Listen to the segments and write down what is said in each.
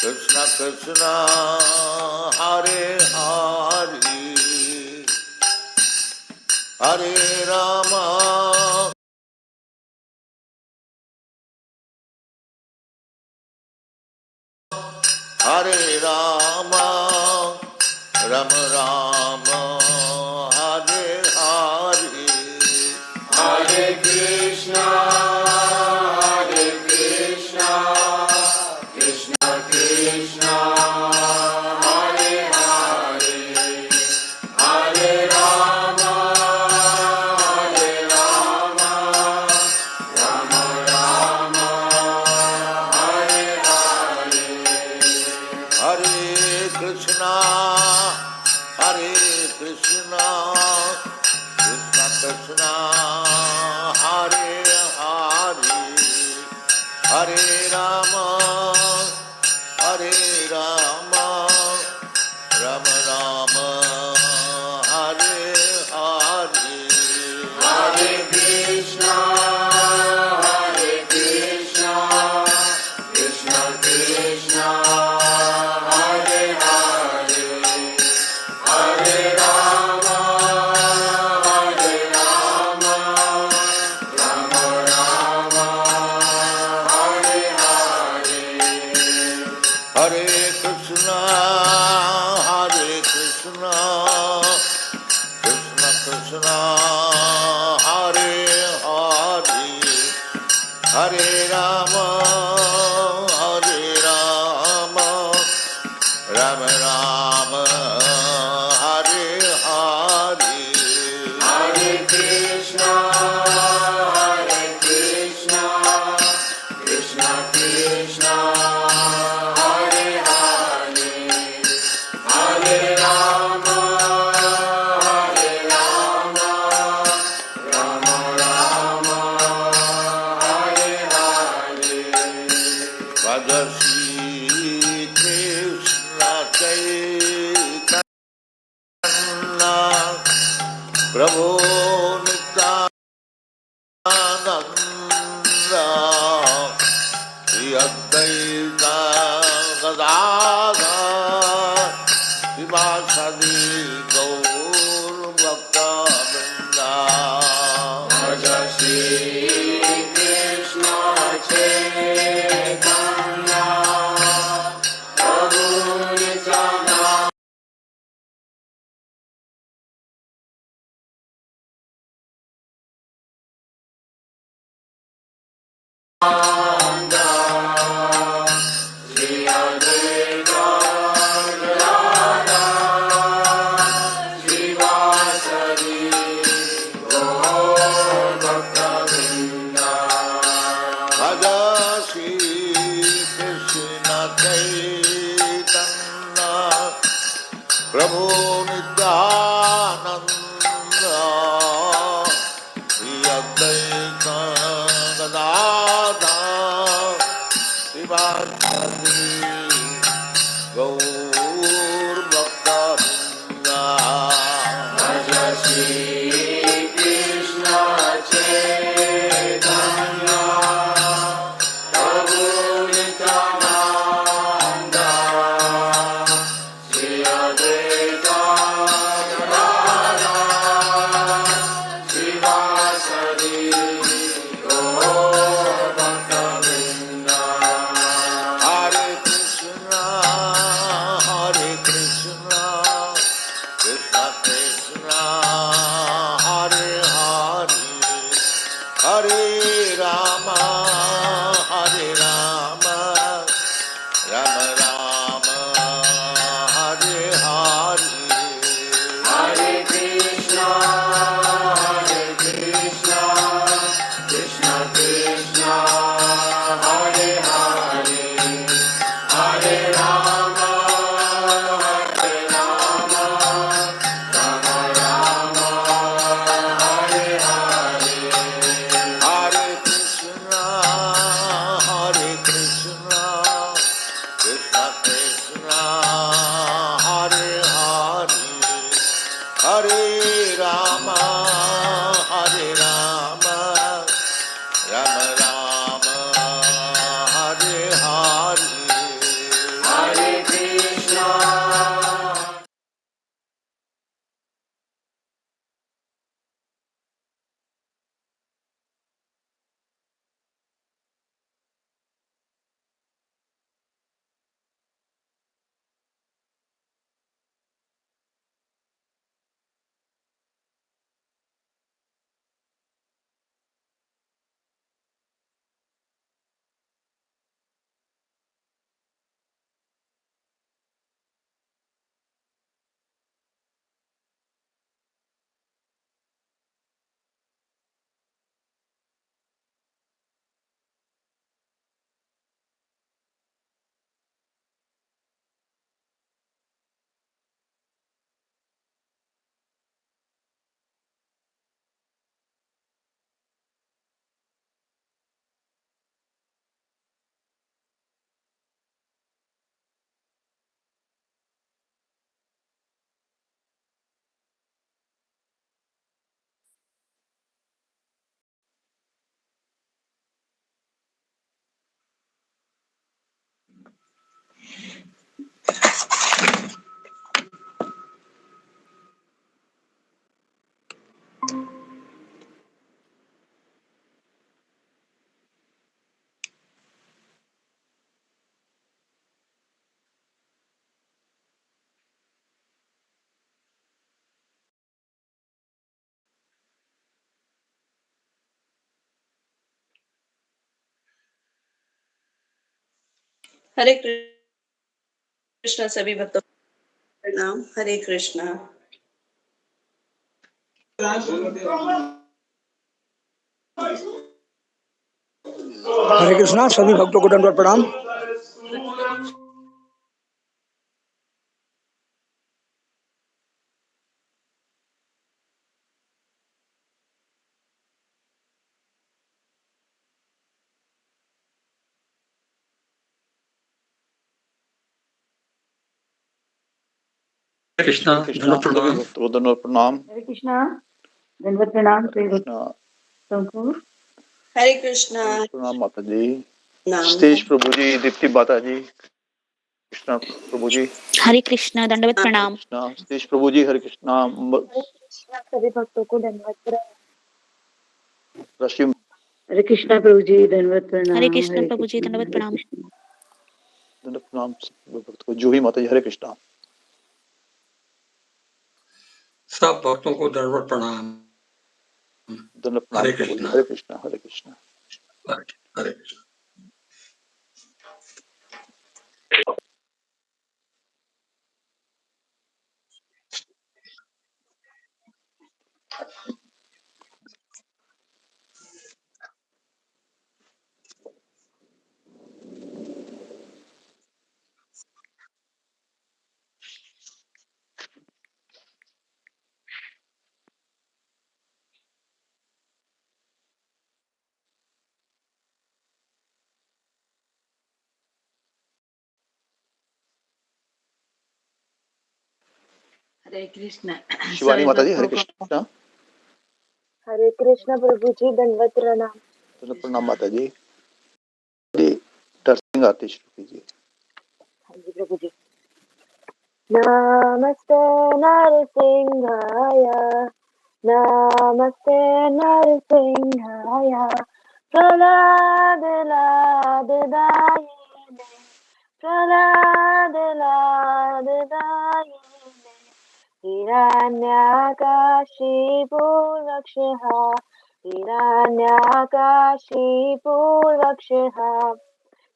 Krishna Krishna Hare Hare Hare Rama Hare Rama Rama Rama Hare Hare Hare Krishna Krishna Krishna Hare Hare Hare Rama Rama Rama Hare Hare Hare Krishna Krishna Krishna Hare Hare Hare Rama Rama Rama Hare Hare Hare Krishna Krishna Krishna Hare Hare Hare Rama Rama Rama Hare Hare Hare Krishna Krishna Krishna Hare Hare Hare Rama Rama Rama Hare Hare Hare Krishna Krishna Krishna Hare Hare Hare Rama Rama Rama Hare Hare Bhajasi Krishna Chaitanya Prabhu Nityananda Shri Advaita Gadadhar Srivasadi Gaur Bhakta Vrinda Bhajasi Krishna Chaitanya Prabhu Nityananda Shri Advaita Gadadhar Srivasadi Gaur Bhakta Vrinda Bhajasi Krishna Chaitanya Prabhu Nityananda Shri Advaita Gadadhar Srivasadi Gaur Bhakta Vrinda Bhajasi Krishna Chaitanya Prabhu Nityananda Shri Advaita Gadadhar Srivasadi Gaur Bhakta Vrinda Hare Krishna Krishna Krishna Hare Hare Hare Rama Rama Rama Hare Hare Hare Krishna Krishna Krishna Hare Hare Hare Rama Rama Rama Hare Hare Hare Krishna Krishna Krishna Hare Hare Hare Rama Rama Rama Hare Hare हरे कृष्णा सभी भक्तों को प्रणाम। हरे कृष्णा। हरे कृष्णा सभी भक्तों को दंडवत प्रणाम। कृष्णा कृष्णा सभी भक्तों को दंडवत प्रणाम। हरे कृष्णा दंडवत प्रणाम हरे कृष्णा। सबको। हरे कृष्णा। प्रणाम माता जी। नाम सतीश प्रभु जी, दीप्ति माता जी, कृष्णा प्रभु जी। हरे कृष्णा दंडवत प्रणाम। कृष्णा सतीश प्रभु जी, हरे कृष्णा। सभी भक्तों को दंडवत प्रणाम। रश्मि हरे कृष्णा प्रभु जी दंडवत प्रणाम। हरे कृष्णा प्रभु जी दंडवत प्रणाम। दंडवत प्रणाम सभी भक्तों को। जूही माता जी, हरे कृष्णा। सब भक्तों को दंडवत प्रणाम। दंडवत प्रणाम हरे प्रभु जी, कृष्णा। हरे कृष्णा हरे कृष्णा। हरे कृष्णा। हरे कृष्णा शिवानी सभी माता जी, हरे भक्तों को। कृष्णा। हरे कृष्णा प्रभु जी दंडवत प्रणाम। दंडवत प्रणाम माता जी। सिंह आरती शुरू कीजिए। हाँ जी प्रभु जी। नमस्ते नरसिंहाय नमस्ते नरसिंहाय प्रहलाद लाद दायिने प्रहलाद लाद दायिने हिरण्यकाशीपूर्वक्षः हिरण्यकाशीपूर्वक्षः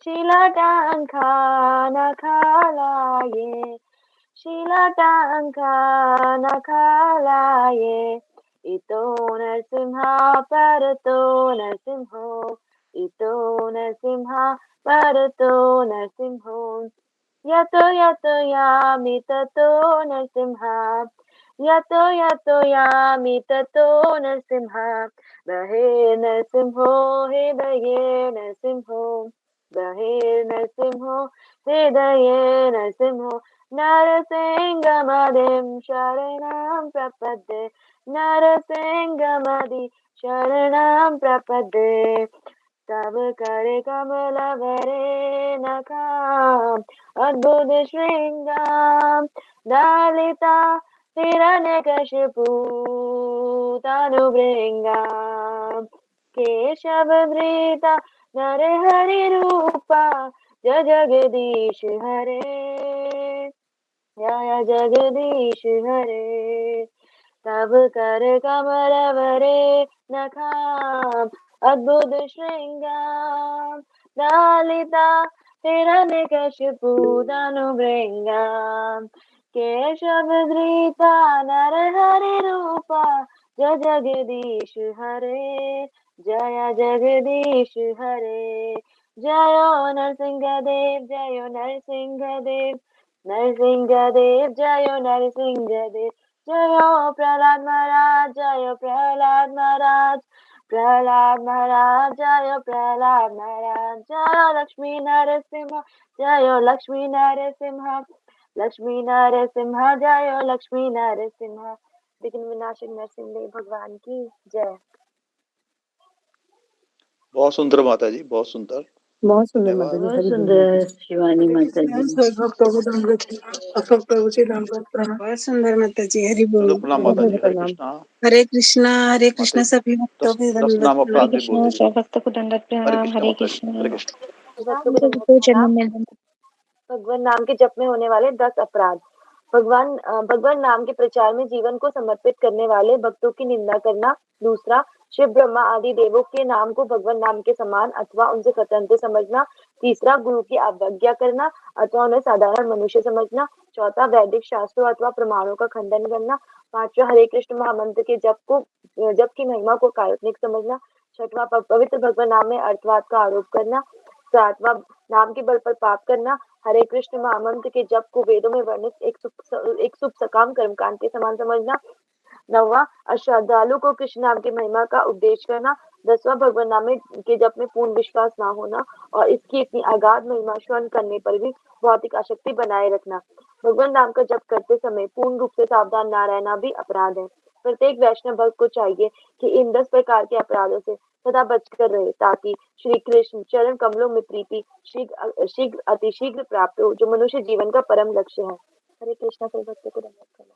शीलटाङ्कानखालाये शीलटाङ्कानखालाये इतो नरसिंहा परतो नरसिंहो इतो नरसिंहा परतो नरसिंहो यतो यतो यामि ततो नरसिंहा यतो यतो यामि ततो नरसिंहा बहे नरसिंहो हृदये नरसिंहो बहे नरसिंहो हृदये नरसिंहो नरसिंहमदिं शरणं प्रपद्ये नरसिंहमदि शरणं प्रपद्ये तव करे कमलवरे नखाम् अद्भुत शृङ्गां दलिता हिरण्यकशिपू तनुभृङ्गाम् केशवधृता नरहरिरूपा जय जगदीश हरे जय जगदीश हरे तब कर कमलवरे नखाम् अद्भुत शृङ्गां दलिता हिरण्यकशिपू तनुभृङ्गाम् केशवधृता नरहरिरूपा जय जगदीश हरे जय जगदीश हरे जयो नरसिंहदेव जयो नरसिंहदेव नरसिंहदेव जयो नरसिंहदेव जयो प्रहलाद महाराज जय प्रहलाद महाराज प्रहलाद महाराज जय प्रहलाद महाराज जय लक्ष्मी नरसिंह जय लक्ष्मी नरसिंह लक्ष्मी नरसिंह जय लक्ष्मी नरसिंह विघ्न विनाशक नरसिंह भगवान की जय। बहुत सुंदर माता जी, बहुत सुंदर। बहुत सुंदर धन्यवाद। माता जी। बहुत सुंदर शिवानी माता जी। भक्तों को दंडवत अशोक प्रभु से दंडवत प्रणाम। बहुत सुंदर माता जी। हरि बोल। दंडवत प्रणाम माता जी, हरे कृष्णा। हरे कृष्णा माता सभी भक्तों को दस दंडवत नाम प्रणाम। अपराध हरे भी बोल कृष्णा दीजिए। सब भक्तों को दंडवत हरे प्रणाम। कृष्णा हरे माता जी, कृष्णा। हरे कृष्णा। भगवान नाम के जप में होने वाले 10 अपराध। भगवान नाम के प्रचार में जीवन को समर्पित करने वाले भक्तों की निंदा करना। दूसरा, शिव ब्रह्मा आदि देवों के नाम को भगवान नाम के समान अथवा उनसे स्वतंत्र समझना। तीसरा, गुरु की अवज्ञा करना अथवा उन्हें साधारण मनुष्य समझना। चौथा, वैदिक शास्त्रों अथवा प्रमाणों का खंडन करना। पांचवा, हरे कृष्ण महामंत्र के जप की महिमा को काल्पनिक समझना। छठवां, पवित्र भगवान नाम में अर्थवाद का आरोप करना। सातवां, नाम के बल पर पाप करना। हरे कृष्ण महामंत्र के जप को वेदों में वर्णित एक शुभ सकाम कर्मकांड के समान समझना। नौवां, अश्रद्धालु को कृष्ण नाम की महिमा का उपदेश करना। 10वां, भगवान नाम के जप में पूर्ण विश्वास ना होना और इसकी इतनी अगाध महिमा श्रवण करने पर भी भौतिक आसक्ति बनाए रखना। भगवान नाम का जप करते समय पूर्ण रूप से सावधान ना रहना भी अपराध है। प्रत्येक वैष्णव भक्त को चाहिए कि इन 10 प्रकार के अपराधों से सदा बचकर रहे ताकि श्री कृष्ण चरण कमलों में प्रीति शीघ्र अतिशीघ्र प्राप्त हो, जो मनुष्य जीवन का परम लक्ष्य है। हरे कृष्णा। सभी भक्तों को धन्यवाद करना।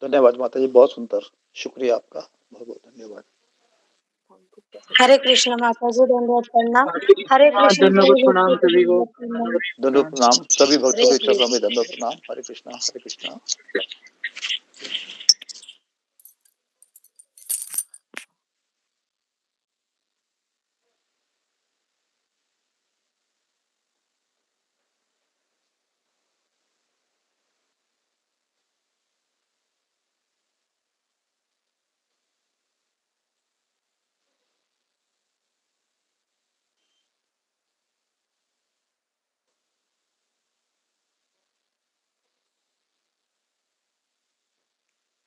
धन्यवाद माता जी, बहुत सुंदर, शुक्रिया आपका, बहुत बहुत धन्यवाद। हरे कृष्ण माता जी, दंडवत प्रणाम। हरे कृष्ण धन्यवाद प्रणाम सभी को। दंडोत प्रणाम, सभी भक्तों हरे के चरणों में कृष्ण। दंडोत प्रणाम। हरे कृष्णा, हरे कृष्णा।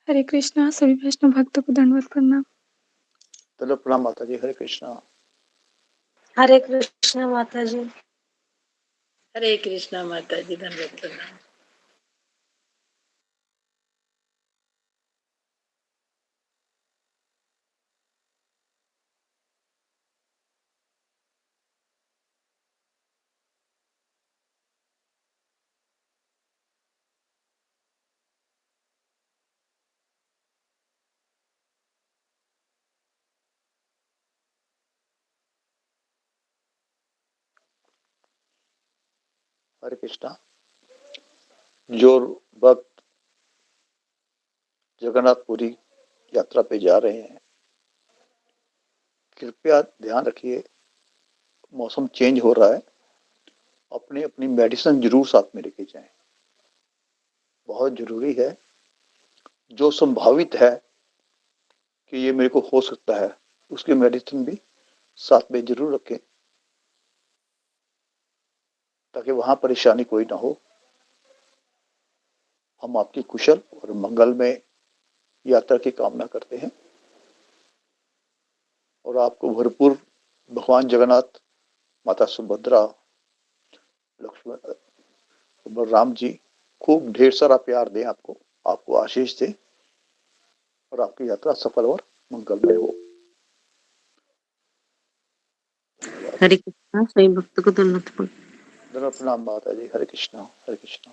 हरे कृष्णा। सभी वैष्णव भक्तों को दंडवत प्रणाम। दंडोत प्रणाम माता जी, हरे कृष्णा। हरे कृष्ण माता जी। हरे कृष्णा माता जी, धन्यवाद प्रणाम। हरे कृष्णा। जो भक्त जगन्नाथपुरी यात्रा पे जा रहे हैं, कृपया ध्यान रखिए, मौसम चेंज हो रहा है, अपनी अपनी मेडिसिन जरूर साथ में लेके जाएं, बहुत जरूरी है। जो संभावित है कि ये मेरे को हो सकता है, उसकी मेडिसिन भी साथ में जरूर रखें, ताकि वहां परेशानी कोई ना हो। हम आपकी कुशल और मंगल में यात्रा की कामना करते हैं और आपको भरपूर भगवान जगन्नाथ, माता सुभद्रा, लक्ष्मण, बलराम जी खूब ढेर सारा प्यार दें, आपको आपको आशीष दें और आपकी यात्रा सफल और मंगलमय हो। धन्यवाद। हरे कृष्णा। सभी भक्तों को धन्यवाद। धन्यवाद प्रणाम माता जी, हरे कृष्णा, हरे कृष्णा।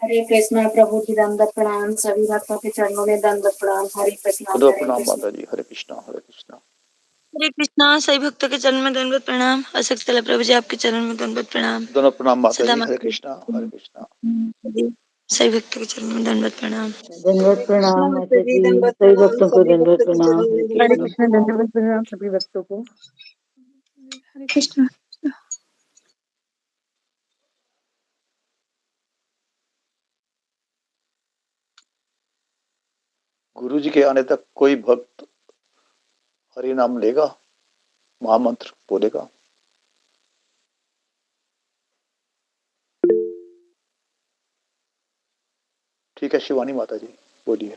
हरे कृष्णा प्रभु जी, दंडवत प्रणाम। सभी भक्तों के चरणों में दंडवत प्रणाम। हरे कृष्णा, धन्यवाद हरे प्रणाम कृष्णा। माता जी, हरे कृष्णा, हरे कृष्णा। हरे कृष्णा। सभी भक्तों के चरण में दंडवत प्रणाम। अशक्त प्रभु जी, आपके चरण में दंडवत प्रणाम। धन्यवाद प्रणाम माता सदा जी, हरे माता कृष्णा, हरे कृष्णा। जी, सभी भक्तों के चरण में दंडवत प्रणाम। दंडवत हरे कृष्णा प्रणाम माता माता जी, जी, दंडवत सभी प्रणाम। भक्तों को सभी दंडवत भक्तों के प्रणाम। चरण हरे में हरे दंडवत कृष्णा। कृष्णा। प्रणाम। दंडवत प्रणाम सभी भक्तों को। हरे कृष्णा। गुरु जी के आने तक कोई भक्त हरि नाम लेगा, महामंत्र बोलेगा। ठीक है शिवानी माता जी, बोलिए।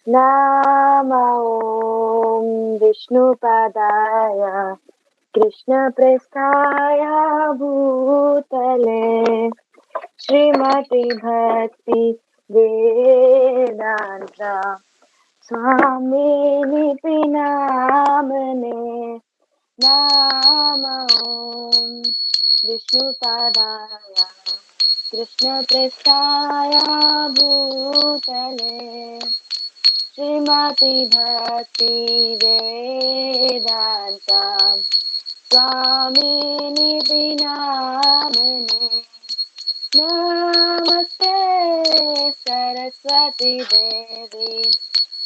नाम ओम विष्णुपादाय कृष्णप्रेष्ठाय भूतले श्रीमति भक्ति वेदांत स्वामी नामने। नाम ओम विष्णुपादाय कृष्णप्रेष्ठाय भूतले श्रीमती भक्ति वेदांता स्वामिनिधि नामिने। नमस्ते सरस्वती देवी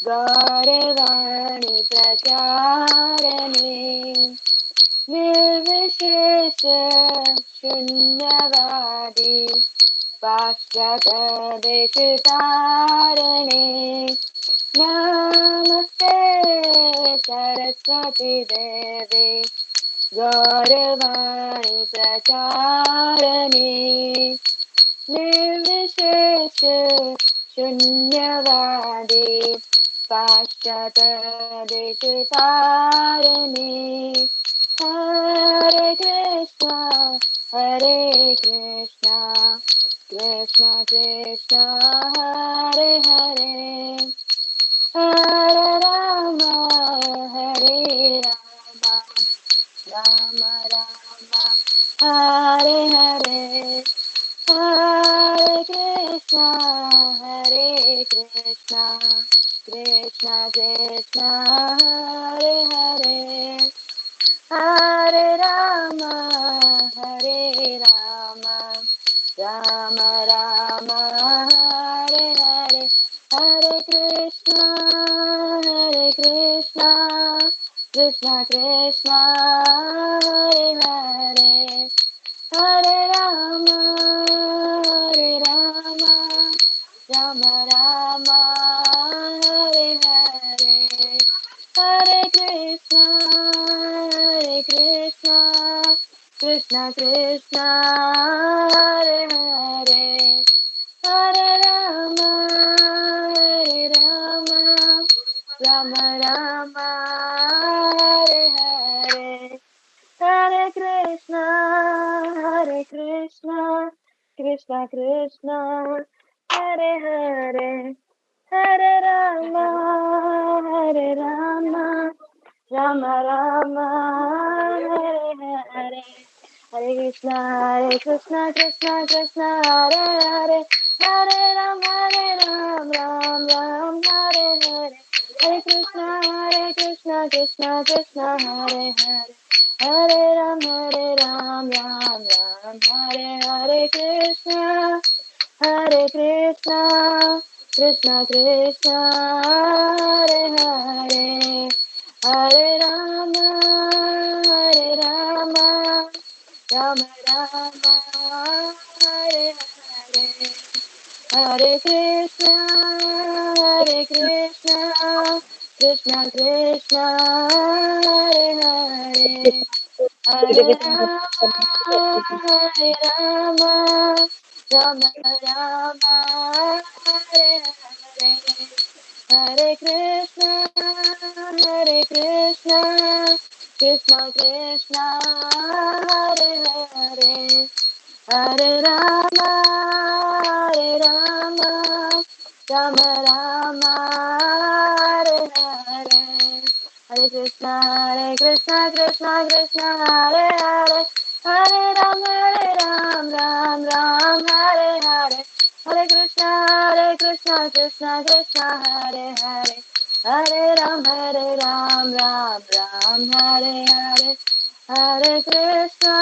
गौरवाणी प्रचारिणे। निर्विशेष शून्यवादी पाश्चात्यदेशतारिणे। नमस्ते सरस्वती देवी गौरवाणी प्रचारिणे। निर्विशेष शून्यवादी पाश्चात्यदेशतारिणे। हरे कृष्णा कृष्ण कृष्ण हरे हरे, हरे राम राम राम हरे हरे, हरे कृष्णा कृष्ण कृष्ण हरे हरे, हरे राम राम राम हरे हरे, हरे कृष्णा कृष्ण कृष्ण हरे हरे, हरे राम राम राम हरे हरे, हरे कृष्णा कृष्ण कृष्ण हरे हरे, हरे राम राम राम हरे हरे, हरे कृष्णा कृष्ण कृष्ण हरे हरे, हरे राम राम राम हरे हरे, हरे कृष्णा कृष्ण कृष्ण हरे हरे, हरे राम राम राम हरे हरे, हरे कृष्णा कृष्ण कृष्ण हरे हरे, हरे राम राम राम हरे हरे, हरे कृष्णा कृष्ण कृष्ण हरे हरे, हरे राम राम राम हरे हरे, हरे कृष्णा कृष्ण कृष्ण हरे हरे, हरे राम राम हरे हरे, हरे कृष्णा कृष्ण कृष्ण हरे हरे, हरे राम राम हरे हरे, हरे कृष्णा कृष्ण कृष्ण हरे हरे, हरे राम राम हरे हरे, हरे कृष्णा कृष्ण कृष्ण हरे हरे, हरे राम राम हरे हरे, हरे कृष्णा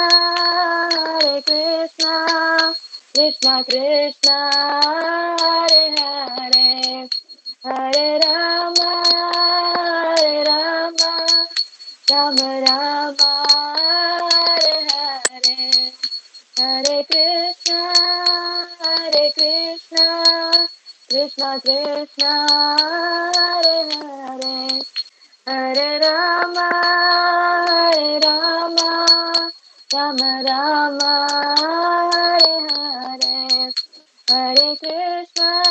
कृष्ण कृष्ण हरे हरे, हरे राम राम राम हरे हरे, हरे कृष्णा कृष्ण कृष्ण हरे हरे, हरे राम राम राम हरे हरे, हरे कृष्णा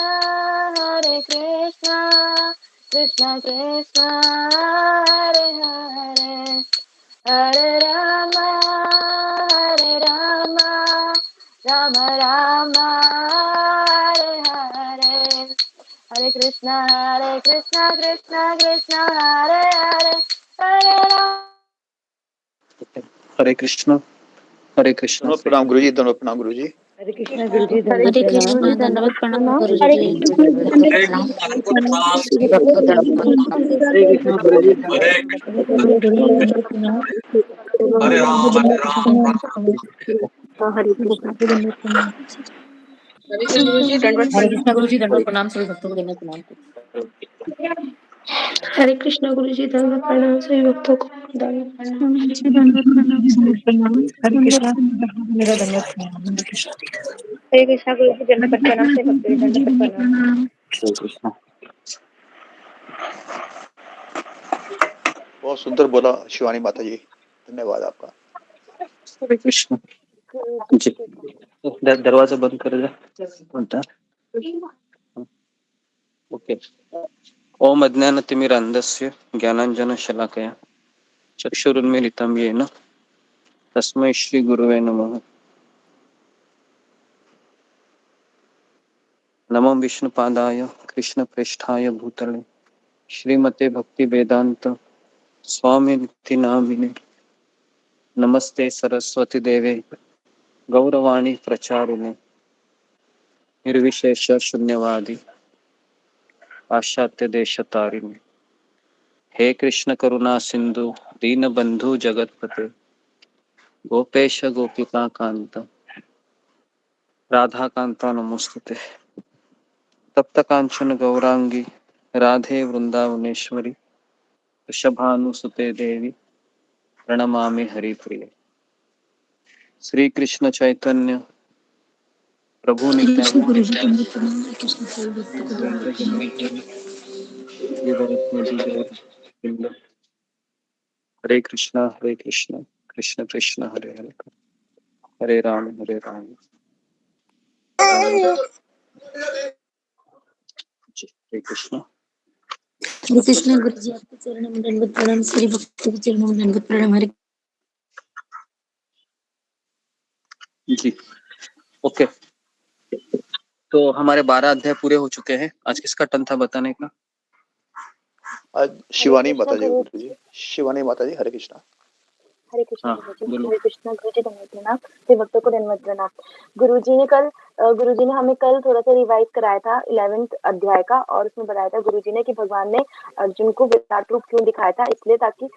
कृष्ण कृष्ण हरे हरे, हरे राम राम हरे हरे, हरे कृष्णा कृष्ण कृष्ण हरे हरे, हरे राम। हरे कृष्ण, हरे कृष्ण। प्रणाम गुरु जी, दोनों प्रणाम गुरु जी। हरे कृष्णा गुरु जी हरे दंडवत कृष्ण प्रणाम। दंडवत प्रणाम। गुरु जी हरे दंडवत कृष्ण प्रणाम। हरे कृष्ण को प्रणाम। श्री भक्त को दंडवत प्रणाम। हरे कृष्णा गुरु जी हरे दंडवत कृष्ण प्रणाम। हरे दंडवत प्रणाम। हरे राम राम राम। हरे कृष्णा। हरे कृष्ण गुरु जी दंडवत हरे प्रणाम। कृष्णा गुरु जी दंडवत प्रणाम। सभी भक्तों को दंडवत प्रणाम। हरे कृष्ण गुरु जी दंडवत प्रणाम। सभी भक्तों को दंडवत प्रणाम। हरे कृष्णा मेरा धन्यवाद हरे कृष्णा हरे कृष्णा गुरु जी दंडवत प्रणाम से भक्तों को दंडवत प्रणाम। हरे कृष्णा। बहुत सुंदर बोला शिवानी माता जी, धन्यवाद आपका। हरे कृष्णा गुरु जी। जी दरवाजा बंद कर जा बोलता। ओके। ओम अज्ञानतिमिरान्धस्य ज्ञानाञ्जनशलाकया चक्षुरुन्मीलितं येन तस्मै श्री गुरुवे नमः। नमो विष्णुपादाय कृष्णप्रेष्ठाय भूतले श्रीमते भक्तिवेदांत स्वामिनिति नामिने। नमस्ते सरस्वती देवे गौरवाणी प्रचारिणे निर्विशेष शून्यवादी पाश्चात्य देश तारिणे। हे कृष्ण करुणा सिंधु दीनबंधु जगतपते गोपेश गोपिका कांत राधा कांता नमोस्तुते। तप्त कांचन गौरांगी राधे वृंदावनेश्वरी वृषभानुसुते देवी प्रणमामि हरिप्रिये। श्री कृष्ण चैतन्य प्रभु कृष्ण नित्यानंद गुरु जी दंडवत प्रणाम। हरे कृष्ण सभी भक्तों को दंडवत प्रणाम। हरे कृष्ण कृष्ण कृष्ण हरे हरे हरे राम हरे कृष्ण। हरे कृष्णा गुरु जी आपके चरणों में दंडवत प्रणाम। सभी भक्तों के चरणों में दंडवत प्रणाम। हरे जी ओके। तो हमारे 12 अध्याय पूरे हो चुके हैं। आज किसका टर्न था बताने का? आज हरे शिवानी कृष्णा माता जी, गुरु गुरु जी, शिवानी माता जी, हरे कृष्णा। हरे कृष्ण हाँ गुरु जी। बोलो। हरे कृष्ण गुरु जी दंडवत प्रणाम से भक्तों को दंडवत प्रणाम। गुरु जी ने हमें कल थोड़ा सा रिवाइज कराया था 11th अध्याय का, और उसमें बताया था गुरु जी ने कि भगवान ने अर्जुन को विराट रूप क्यों दिखाया था, इसलिए ताकि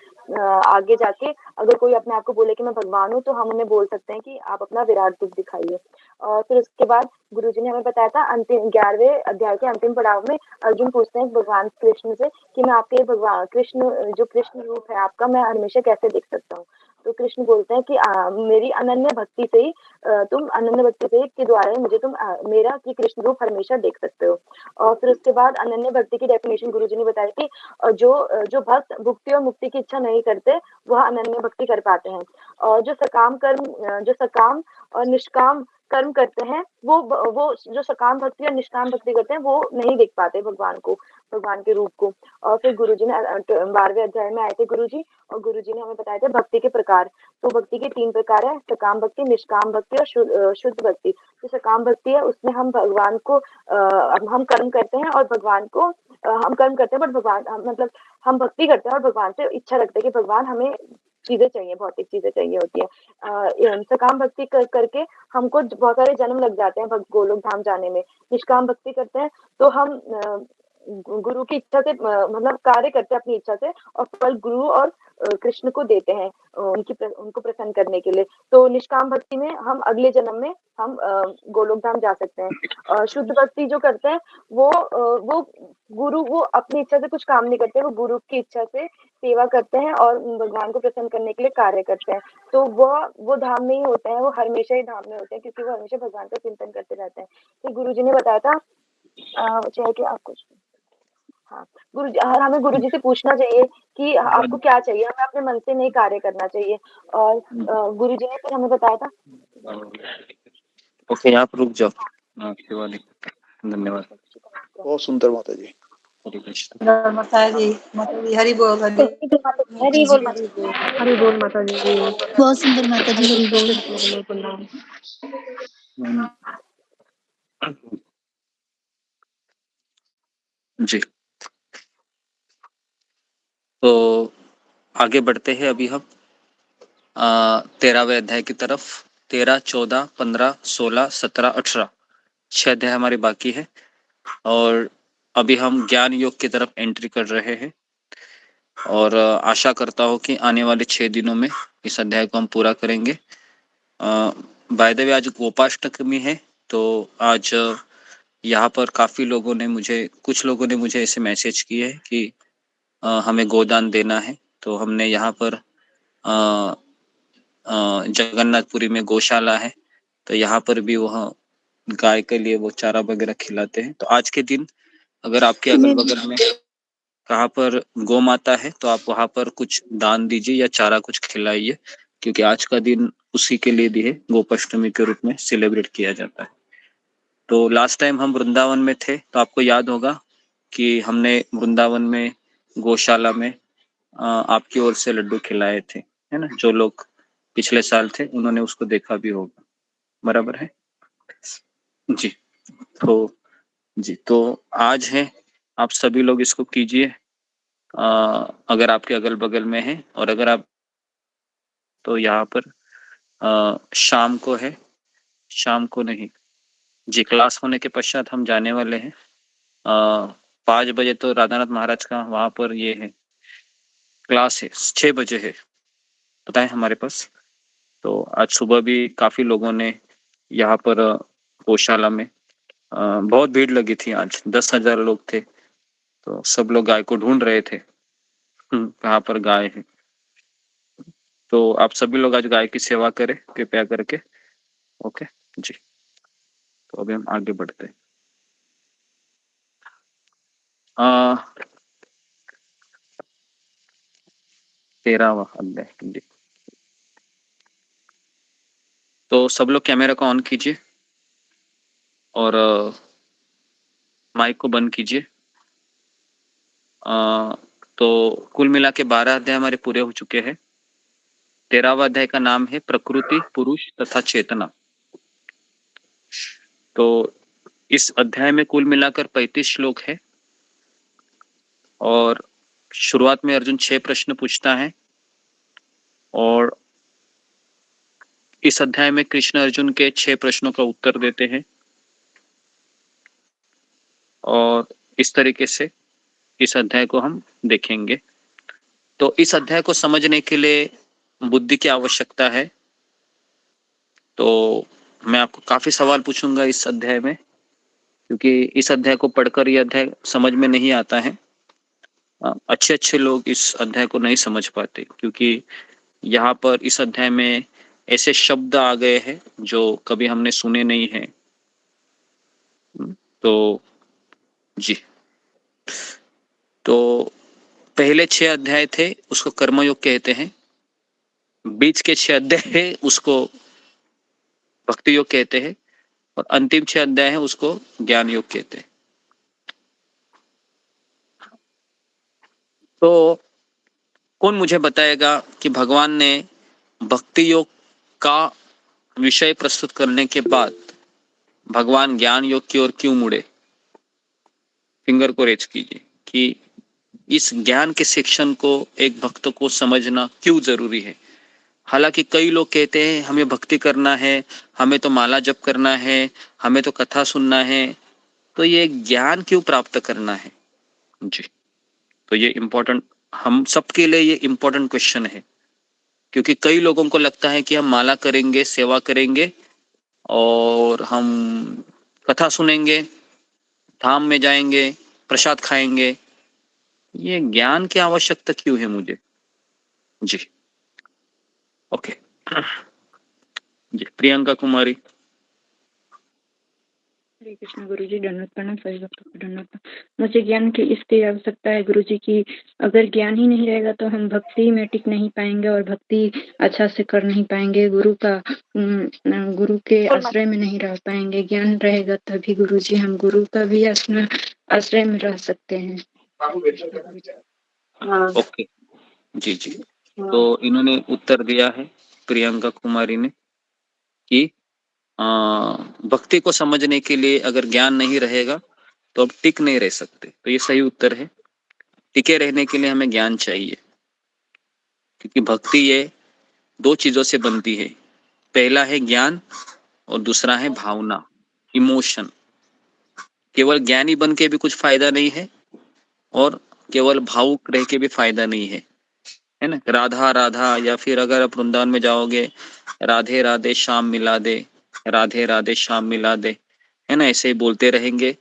आगे जाके अगर कोई अपने आप को बोले कि मैं भगवान हूँ तो हम उन्हें बोल सकते हैं कि आप अपना विराट रूप दिखाइए। और फिर उसके बाद गुरु जी ने हमें बताया था अंतिम 11वें अध्याय के अंतिम पड़ाव में अर्जुन पूछते हैं भगवान कृष्ण से कि मैं आपके भगवान कृष्ण जो कृष्ण रूप है आपका मैं हमेशा कैसे देख सकता हूँ। तो कृष्ण बोलते हैं कि मेरी अनन्य भक्ति से ही तुम अनन्य भक्ति से के द्वारा ही मुझे तुम मेरा कि कृष्ण रूप हमेशा देख सकते हो। और फिर उसके बाद अनन्य भक्ति की डेफिनेशन गुरु जी ने बताई कि जो भक्त भुक्ति और मुक्ति की इच्छा नहीं करते वह अनन्य भक्ति कर पाते हैं। और जो सकाम और निष्काम कर्म करते हैं वो जो सकाम भक्ति और निष्काम भक्ति करते हैं वो नहीं देख पाते भगवान को, भगवान के रूप को। और फिर गुरुजी ने 12वें अध्याय में आए थे गुरुजी, और गुरुजी ने हमें बताया था भक्ति के प्रकार। तो भक्ति के 3 प्रकार है, सकाम भक्ति, निष्काम भक्ति और शुद्ध भक्ति। जो सकाम भक्ति है उसमें हम भगवान को हम कर्म करते हैं और भगवान को हम कर्म करते हैं बट मतलब हम भक्ति करते हैं और भगवान से इच्छा रखते हैं कि भगवान हमें चीजें चाहिए, भौतिक चीजें चाहिए होती है। सकाम भक्ति करके हमको बहुत सारे जन्म लग जाते हैं गोलोक धाम जाने में। निष्काम भक्ति करते हैं तो हम गुरु की इच्छा से मतलब कार्य करते हैं अपनी इच्छा से, और फल गुरु और कृष्ण को देते हैं उनको प्रसन्न करने के लिए। तो निष्काम भक्ति में हम अगले जन्म में हम गोलोक धाम जा सकते हैं। शुद्ध भक्ति जो करते हैं वो गुरु वो अपनी इच्छा से कुछ काम नहीं करते, वो गुरु की इच्छा से सेवा करते हैं और भगवान को प्रसन्न करने के लिए कार्य करते हैं। तो वो धाम में ही होते हैं, वो हमेशा ही धाम में होते हैं क्योंकि वो हमेशा भगवान का चिंतन करते रहते हैं। तो गुरु जी ने बताया था चाहे कि आप कुछ हाँ हमें गुरु जी से पूछना चाहिए कि आपको क्या चाहिए, हमें अपने मन से नहीं कार्य करना चाहिए। और गुरु जी ने फिर हमें बताया था ओके आप रुक जाओ। हाँ शिवानी धन्यवाद। बहुत सुंदर माता जी। हरे कृष्ण। माता जी हरि बोल हरि हरी बोल माता हरि बोल माता जी। बहुत सुंदर माता जी। हरे हरि कृष्णा बोल। से दंडवत प्रणाम। जी तो आगे बढ़ते हैं अभी हम 13वें अध्याय की तरफ। 13, 14, 15, 16, 17, 18 6 अध्याय हमारे बाकी है और अभी हम ज्ञान योग की तरफ एंट्री कर रहे हैं और आशा करता हूँ कि आने वाले 6 दिनों में इस अध्याय को हम पूरा करेंगे। बाय द वे आज गोपाष्टमी है, तो आज यहाँ पर काफ़ी लोगों ने कुछ लोगों ने मुझे ऐसे मैसेज किए हैं कि हमें गोदान देना है, तो हमने यहाँ पर जगन्नाथपुरी में गौशाला है, तो यहाँ पर भी वह गाय के लिए वो चारा वगैरह खिलाते हैं। तो आज के दिन अगर आपके अगल बगल में कहाँ पर गौ माता है तो आप वहाँ पर कुछ दान दीजिए या चारा कुछ खिलाइए, क्योंकि आज का दिन उसी के लिए भी है, गोपाष्टमी के रूप में सेलिब्रेट किया जाता है। तो लास्ट टाइम हम वृंदावन में थे, तो आपको याद होगा कि हमने वृंदावन में गौशाला में आपकी ओर से लड्डू खिलाए थे, है ना। जो लोग पिछले साल थे उन्होंने उसको देखा भी होगा, बराबर है जी। तो आज है, आप सभी लोग इसको कीजिए अगर आपके अगल बगल में है, और अगर आप तो यहाँ पर शाम को है, शाम को नहीं जी, क्लास होने के पश्चात हम जाने वाले हैं 5 बजे। तो राधानाथ महाराज का वहाँ पर ये है क्लास है, 6 बजे है पता है हमारे पास। तो आज सुबह भी काफी लोगों ने यहाँ पर गौशाला में बहुत भीड़ लगी थी, आज 10,000 लोग थे, तो सब लोग गाय को ढूंढ रहे थे कहाँ पर गाय है। तो आप सभी लोग आज गाय की सेवा करें कृपया करके, ओके जी। तो अभी हम आगे बढ़ते हैं। 13वां अध्याय जी। तो सब लोग कैमरा को ऑन कीजिए और माइक को बंद कीजिए। तो कुल मिला के 12 अध्याय हमारे पूरे हो चुके हैं। 13वां अध्याय का नाम है प्रकृति, पुरुष तथा चेतना। तो इस अध्याय में कुल मिलाकर 35 श्लोक है और शुरुआत में अर्जुन 6 प्रश्न पूछता है और इस अध्याय में कृष्ण अर्जुन के 6 प्रश्नों का उत्तर देते हैं और इस तरीके से इस अध्याय को हम देखेंगे। तो इस अध्याय को समझने के लिए बुद्धि की आवश्यकता है। तो मैं आपको काफी सवाल पूछूंगा इस अध्याय में, क्योंकि इस अध्याय को पढ़कर यह अध्याय समझ में नहीं आता है। अच्छे लोग इस अध्याय को नहीं समझ पाते, क्योंकि यहाँ पर इस अध्याय में ऐसे शब्द आ गए हैं जो कभी हमने सुने नहीं हैं। तो जी, तो पहले 6 अध्याय थे उसको कर्मयोग कहते हैं, बीच के 6 अध्याय है उसको भक्ति योग कहते हैं और अंतिम 6 अध्याय है उसको ज्ञान योग कहते हैं। तो कौन मुझे बताएगा कि भगवान ने भक्ति योग का विषय प्रस्तुत करने के बाद भगवान ज्ञान योग की ओर क्यों मुड़े? फिंगर को रेज कीजिए कि इस ज्ञान के सेक्शन को एक भक्त को समझना क्यों जरूरी है। हालांकि कई लोग कहते हैं हमें भक्ति करना है, हमें तो माला जप करना है, हमें तो कथा सुनना है, तो ये ज्ञान क्यों प्राप्त करना है जी। तो ये इम्पोर्टेंट, हम सबके लिए ये इम्पोर्टेंट क्वेश्चन है, क्योंकि कई लोगों को लगता है कि हम माला करेंगे, सेवा करेंगे और हम कथा सुनेंगे, धाम में जाएंगे, प्रसाद खाएंगे, ये ज्ञान की आवश्यकता क्यों है मुझे जी। ओके जी, प्रियंका कुमारी। हरे कृष्ण गुरुजी, दंडवत प्रणाम सभी भक्तों को दंडवत। मुझे ज्ञान की इसलिए आवश्यकता है गुरुजी की अगर ज्ञान ही नहीं रहेगा तो हम भक्ति में टिक नहीं पाएंगे और भक्ति अच्छा से कर नहीं पाएंगे, गुरु के आश्रय में नहीं रह पाएंगे। ज्ञान रहेगा तभी गुरुजी हम गुरु का भी आश्रय में रह सकते हैं। ओके जी जी। तो इन्होंने उत्तर दिया है प्रियंका कुमारी ने कि भक्ति को समझने के लिए अगर ज्ञान नहीं रहेगा तो अब टिक नहीं रह सकते। तो ये सही उत्तर है। टिके रहने के लिए हमें ज्ञान चाहिए, क्योंकि भक्ति ये 2 चीजों से बनती है, पहला है ज्ञान और दूसरा है भावना, इमोशन। केवल ज्ञानी बन के भी कुछ फायदा नहीं है और केवल भावुक रह के भी फायदा नहीं है ना। राधा राधा, या फिर अगर आप वृंदावन में जाओगे, राधे राधे शाम मिला दे, राधे राधे शाम मिला दे, है ना, ऐसे ही बोलते रहेंगे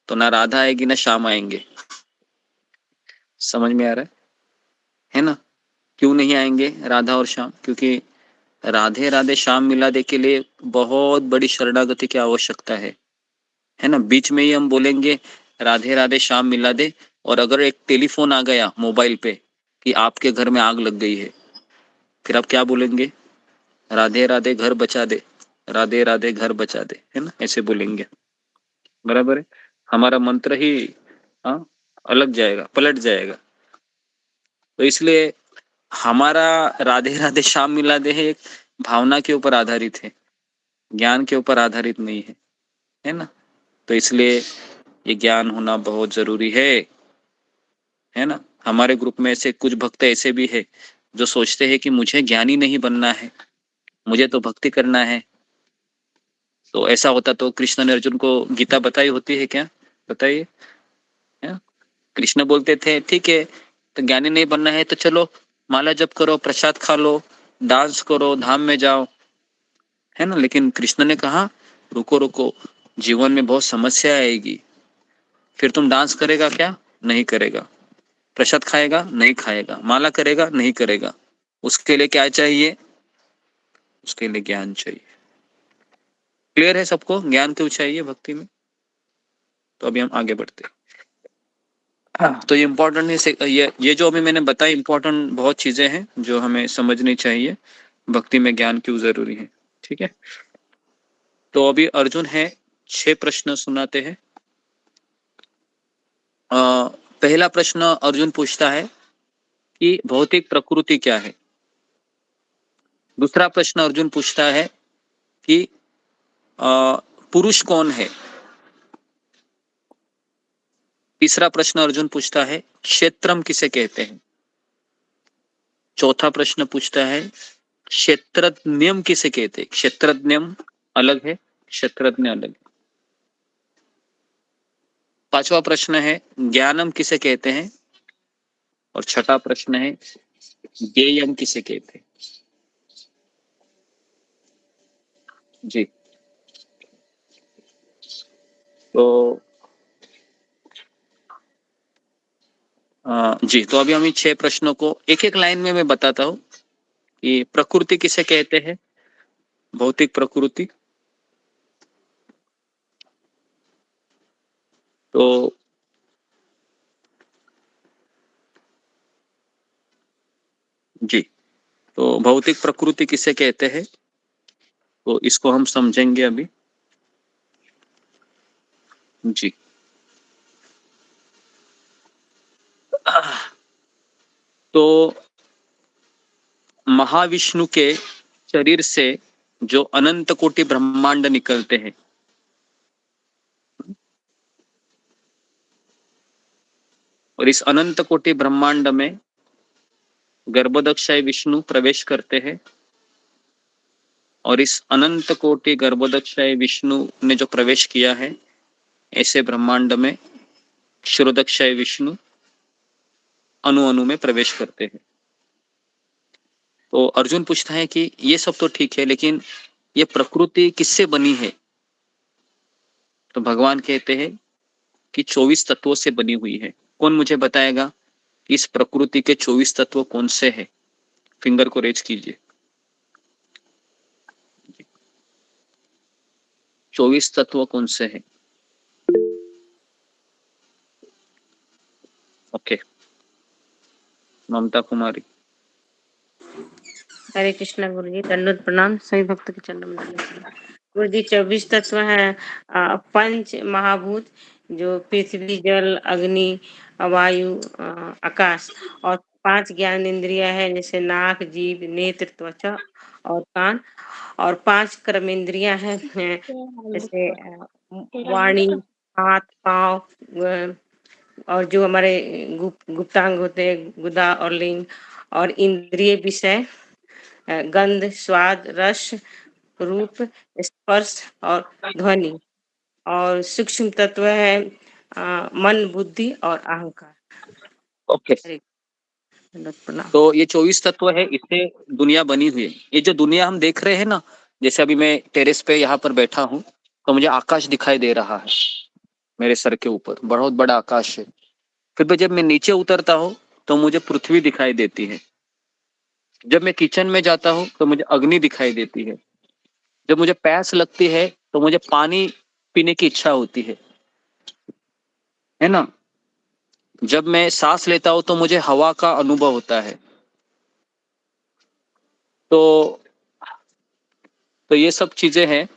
तो ना राधा आएगी ना श्याम आएंगे। समझ में आ रहा है ना? क्यों नहीं आएंगे राधा और श्याम? क्योंकि राधे राधे श्याम मिला दे के लिए बहुत बड़ी शरणागति की आवश्यकता है ना। बीच में ही हम बोलेंगे राधे राधे श्याम मिला दे, और अगर एक टेलीफोन आ गया मोबाइल पे कि आपके घर में आग लग गई है, फिर आप क्या बोलेंगे? राधे राधे घर बचा दे, राधे राधे घर बचा दे, है ना, ऐसे बोलेंगे। बराबर है? हमारा मंत्र ही अलग जाएगा, पलट जाएगा। तो इसलिए हमारा राधे राधे श्याम मिला दे है एक भावना के ऊपर आधारित है, ज्ञान के ऊपर आधारित नहीं है ना। तो इसलिए ये ज्ञान होना बहुत जरूरी है ना। हमारे ग्रुप में ऐसे कुछ भक्त ऐसे भी है जो सोचते हैं कि मुझे ज्ञानी नहीं बनना है, मुझे तो भक्ति करना है। तो ऐसा होता तो कृष्ण ने अर्जुन को गीता बताई होती है क्या? बताइए। कृष्ण बोलते थे ठीक है, तो ज्ञानी नहीं बनना है तो चलो माला जप करो, प्रसाद खा लो, डांस करो, धाम में जाओ, है ना। लेकिन कृष्ण ने कहा रुको रुको, जीवन में बहुत समस्या आएगी। फिर तुम डांस करेगा क्या? नहीं करेगा। प्रसाद खाएगा? नहीं खाएगा। माला करेगा? नहीं करेगा। उसके लिए क्या चाहिए? उसके लिए ज्ञान चाहिए। क्लियर है सबको? ज्ञान क्यों चाहिए भक्ति में? तो अभी हम आगे बढ़ते हैं। तो ये इम्पोर्टेंट है, ये जो अभी मैंने बताया इम्पोर्टेंट बहुत चीजें हैं जो हमें समझनी चाहिए, भक्ति में ज्ञान क्यों जरूरी है। ठीक है, तो अभी अर्जुन है 6 प्रश्न सुनाते हैं। पहला प्रश्न अर्जुन पूछता है कि भौतिक प्रकृति क्या है। दूसरा प्रश्न अर्जुन पूछता है कि पुरुष कौन है। तीसरा प्रश्न अर्जुन पूछता है क्षेत्रम किसे कहते हैं। चौथा प्रश्न पूछता है क्षेत्रज्ञम किसे कहते हैं। क्षेत्रज्ञम अलग है, क्षेत्रज्ञ अलग है। पांचवा प्रश्न है ज्ञानम किसे कहते हैं, और छठा प्रश्न है ज्ञेयम किसे कहते हैं। जी, तो जी, तो अभी हम इन 6 प्रश्नों को एक एक लाइन में मैं बताता हूँ कि प्रकृति किसे कहते हैं, भौतिक प्रकृति। तो जी, तो भौतिक प्रकृति किसे कहते हैं, तो इसको हम समझेंगे अभी। जी, तो महाविष्णु के शरीर से जो अनंत कोटि ब्रह्मांड निकलते हैं, और इस अनंत कोटि ब्रह्मांड में गर्भोदक्षाय विष्णु प्रवेश करते हैं, और इस अनंत कोटि गर्भोदक्षाय विष्णु ने जो प्रवेश किया है, ऐसे ब्रह्मांड में क्षीरोदक्षाय विष्णु अणु अणु में प्रवेश करते हैं। तो अर्जुन पूछता है कि ये सब तो ठीक है, लेकिन ये प्रकृति किससे बनी है। तो भगवान कहते हैं कि 24 तत्वों से बनी हुई है। कौन मुझे बताएगा इस प्रकृति के 24 तत्व कौन से हैं? फिंगर को रेज कीजिए। 24 तत्व कौन से हैं? ओके, ममता कुमारी। हरे कृष्णा गुरु जी, दंडवत प्रणाम सभी भक्त के चरणों में दंडवत प्रणाम। गुरु जी 24 तत्व है, पंच महाभूत जो पृथ्वी, जल, अग्नि, वायु, आकाश, और 5 ज्ञान इंद्रिया है जैसे नाक, जीभ, नेत्र, त्वचा और कान, और 5 कर्म इंद्रिया है जैसे वाणी, हाथ, पांव, और जो हमारे गुप्तांग होते हैं गुदा और लिंग, और इंद्रिय विषय गंध, स्वाद, रस, रूप, स्पर्श और ध्वनि। और सूक्ष्म तत्व है मन, बुद्धि और अहंकार। ओके, हरे दंडवत प्रणाम। तो ये 24 तत्व है, इससे दुनिया बनी हुई है। ये जो दुनिया हम देख रहे हैं ना, जैसे अभी मैं टेरेस पे यहाँ पर बैठा हूँ, तो मुझे आकाश दिखाई दे रहा है मेरे सर के ऊपर, बहुत बड़ा आकाश है। फिर भी जब मैं नीचे उतरता हूँ तो मुझे पृथ्वी दिखाई देती है। जब मैं किचन में जाता हूँ तो मुझे अग्नि दिखाई देती है। जब मुझे प्यास लगती है तो मुझे पानी पीने की इच्छा होती है ना। जब मैं सांस लेता हूँ तो मुझे हवा का अनुभव होता है। तो ये सब चीजें हैं,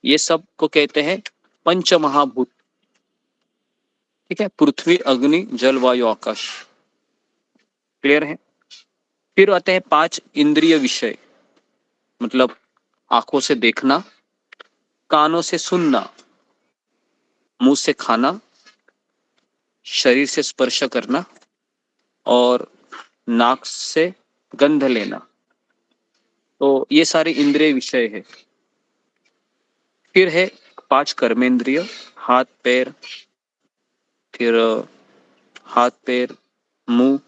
ये सब को कहते हैं पंच महाभूत। ठीक है, पृथ्वी, अग्नि, जल, वायु, आकाश। क्लियर है। फिर आते हैं 5 इंद्रिय विषय, मतलब आंखों से देखना, कानों से सुनना, मुंह से खाना, शरीर से स्पर्श करना और नाक से गंध लेना। तो ये सारे इंद्रिय विषय है। फिर है 5 कर्मेंद्रिय, हाथ पैर, फिर हाथ पैर, मुंह,